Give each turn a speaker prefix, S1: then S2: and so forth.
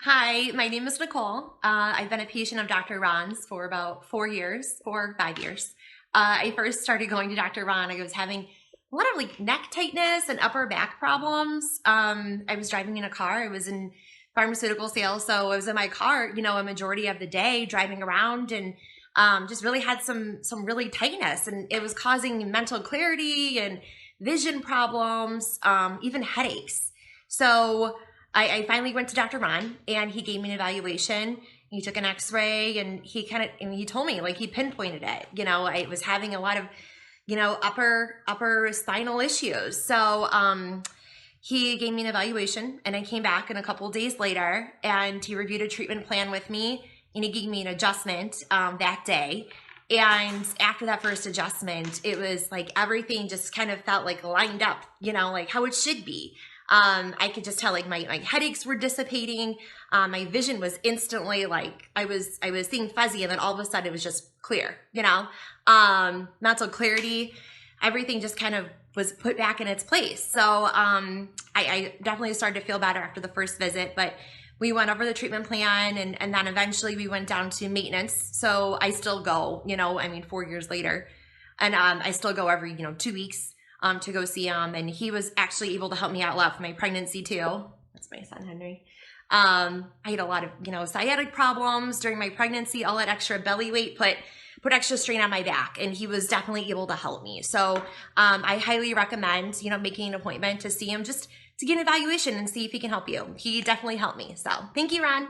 S1: Hi, my name is Nicole. I've been a patient of Dr. Ron's for about 4 or 5 years. I first started going to Dr. Ron. I was having a lot of neck tightness and upper back problems. I was driving in a car. I was in pharmaceutical sales, so I was in my car, a majority of the day driving around and just really had some really tightness, and it was causing mental clarity and vision problems, even headaches. So I finally went to Dr. Ron and he gave me an evaluation. He took an x-ray and he told me, he pinpointed it. I was having a lot of, upper spinal issues. So he gave me an evaluation and I came back and a couple of days later and he reviewed a treatment plan with me and he gave me an adjustment that day. And after that first adjustment, it was everything just kind of felt lined up, how it should be. I could just tell my headaches were dissipating. My vision was instantly I was seeing fuzzy, and then all of a sudden it was just clear, mental clarity, everything just kind of was put back in its place. So I definitely started to feel better after the first visit, but we went over the treatment plan and then eventually we went down to maintenance. So I still go, 4 years later, and I still go every, 2 weeks. To go see him, and he was actually able to help me out a lot for my pregnancy too. That's my son, Henry. I had a lot of, sciatic problems during my pregnancy. All that extra belly weight put extra strain on my back, and he was definitely able to help me. So I highly recommend, making an appointment to see him just to get an evaluation and see if he can help you. He definitely helped me. So thank you, Ron.